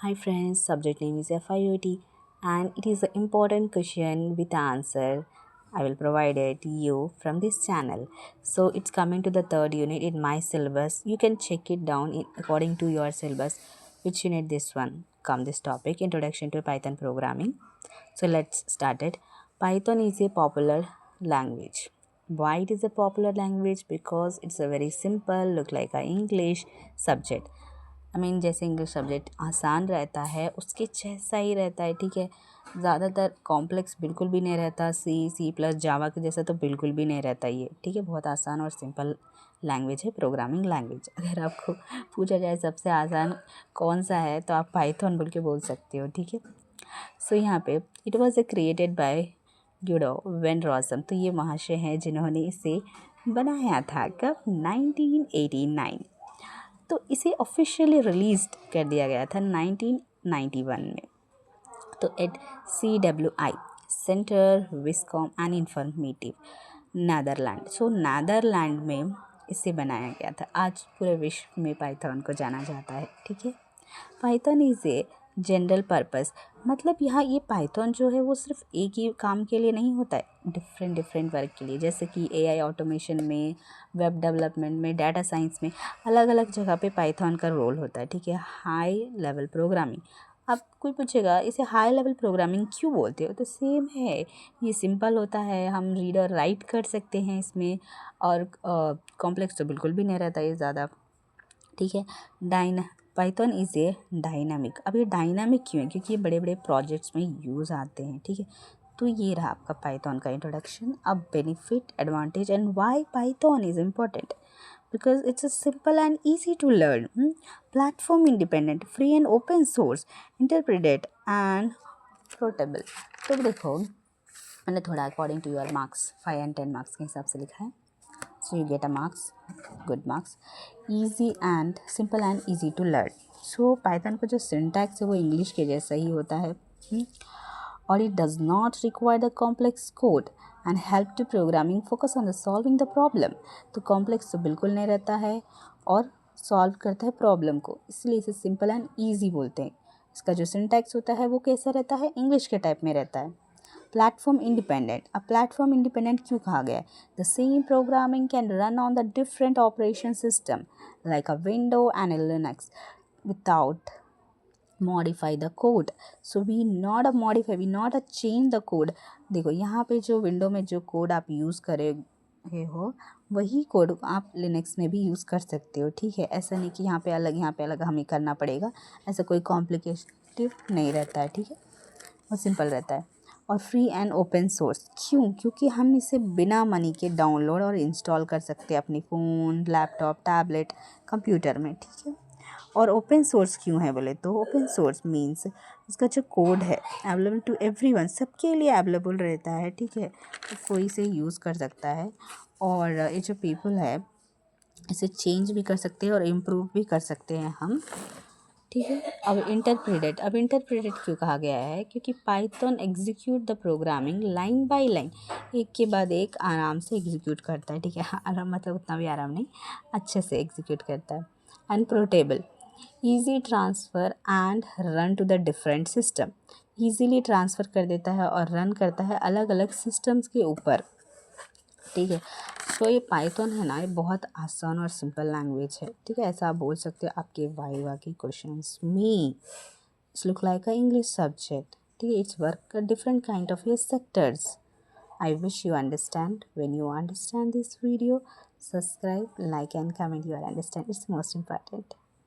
Hi friends, subject name is FIOT and it is an important question with answer. I will provide it to you from this channel. So it's coming to the third unit in my syllabus. You can check it down according to your syllabus which unit this one come this topic, introduction to Python programming. So let's start it. Python is a popular language. Why it is a popular language? Because it's a very simple, look like a English subject. जैसे English subject आसान रहता है उसके जैसा ही रहता है, ठीक है। ज़्यादातर कॉम्प्लेक्स बिल्कुल भी नहीं रहता, सी प्लस जावा के जैसा तो बिल्कुल भी नहीं रहता ये, ठीक है। बहुत आसान और सिंपल लैंग्वेज है, प्रोग्रामिंग लैंग्वेज। अगर आपको पूछा जाए सबसे आसान कौन सा है तो आप पाइथन बोल के बोल सकते हो, ठीक है। सो यहाँ पे it was a created by Guido van Rossum, तो ये महाशय हैं जिन्होंने इसे बनाया था कब, 1989। तो इसे ऑफिशियली रिलीज कर दिया गया था 1991 में। तो एट CWI सेंटर विस्कॉम and informative Netherlands, so Netherlands में इसे बनाया गया था। आज पूरे विश्व में पाइथन को जाना जाता है, ठीक है। Python is a general purpose, मतलब यहाँ ये पाइथन जो है वो सिर्फ एक ही काम के लिए नहीं होता है, डिफरेंट वर्क के लिए, जैसे कि AI ऑटोमेशन में, वेब डेवलपमेंट में, डाटा साइंस में, अलग अलग जगह पे पाइथन का रोल होता है, ठीक है। हाई लेवल प्रोग्रामिंग, अब कोई पूछेगा इसे हाई लेवल प्रोग्रामिंग क्यों बोलते हो, तो सेम है, ये सिंपल होता है, हम रीड और राइट कर सकते हैं इसमें, और कॉम्प्लेक्स तो बिल्कुल भी नहीं रहता ये ज़्यादा, ठीक है। पाइथन इज़ ए डायनामिक, अब ये डायनामिक क्यों है, क्योंकि ये बड़े बड़े प्रोजेक्ट्स में यूज़ आते हैं, ठीक है। तो ये रहा आपका पाइथन का इंट्रोडक्शन। अब benefit, advantage and why Python is important, because it's a simple and easy to learn, platform independent, free and open source, interpreted and portable। तो देखो मैंने थोड़ा according to your marks 5 and 10 marks के हिसाब से लिखा है। So you get a marks, good marks. Easy and simple and easy to learn, so Python का जो सिंटैक्स है वो इंग्लिश के जैसा ही होता है, और it does not require the complex code and help to programming focus on the solving the problem. तो कॉम्प्लेक्स तो बिल्कुल नहीं रहता है और सॉल्व करता है प्रॉब्लम को, इसलिए इसे सिंपल एंड ईजी बोलते हैं। इसका जो सिंटैक्स होता है वो कैसा रहता है, इंग्लिश के टाइप में रहता है। प्लेटफॉर्म इंडिपेंडेंट, अब प्लेटफॉर्म इंडिपेंडेंट क्यों कहा गया है, the same programming can run on the different operation system like a window and Linux without modify the code, so we not a modify, we not a change the code। देखो यहाँ पे जो window में जो code आप use करे हो वही कोड आप लिनक्स में भी यूज़ कर सकते हो, ठीक है। ऐसा नहीं कि यहाँ पे अलग हमें करना पड़ेगा, ऐसा कोई कॉम्प्लिकेटिव नहीं रहता है, ठीक है, और सिंपल रहता है। और फ्री एंड ओपन सोर्स क्यों, क्योंकि हम इसे बिना मनी के डाउनलोड और इंस्टॉल कर सकते हैं अपनी फ़ोन, लैपटॉप, टैबलेट, कंप्यूटर में, ठीक है। और ओपन सोर्स क्यों है बोले तो ओपन सोर्स मीन्स उसका जो कोड है अवेलेबल टू एवरीवन, सबके लिए अवेलेबल रहता है, ठीक है, तो कोई से यूज़ कर सकता है। और ये जो पीपल है इसे चेंज भी कर सकते हैं और इम्प्रूव भी कर सकते हैं हम, ठीक है। अब इंटरप्रेटेड क्यों कहा गया है, क्योंकि Python execute the programming line by line, एक के बाद एक आराम से एग्जीक्यूट करता है, ठीक है। आराम मतलब उतना भी आराम नहीं, अच्छे से एग्जीक्यूट करता है। And portable, easy transfer and run to the different system, easily transfer कर देता है और रन करता है अलग अलग सिस्टम्स के ऊपर, ठीक है। सो ये पाइथन है ना, ये बहुत आसान और सिंपल लैंग्वेज है, ठीक है। ऐसा आप बोल सकते हो आपके वाइवा के क्वेश्चंस में, it's look like a English subject, ठीक है। It's work different kind of your sectors. I wish you understand. When you understand this video, subscribe, like and comment your understand. It's most important.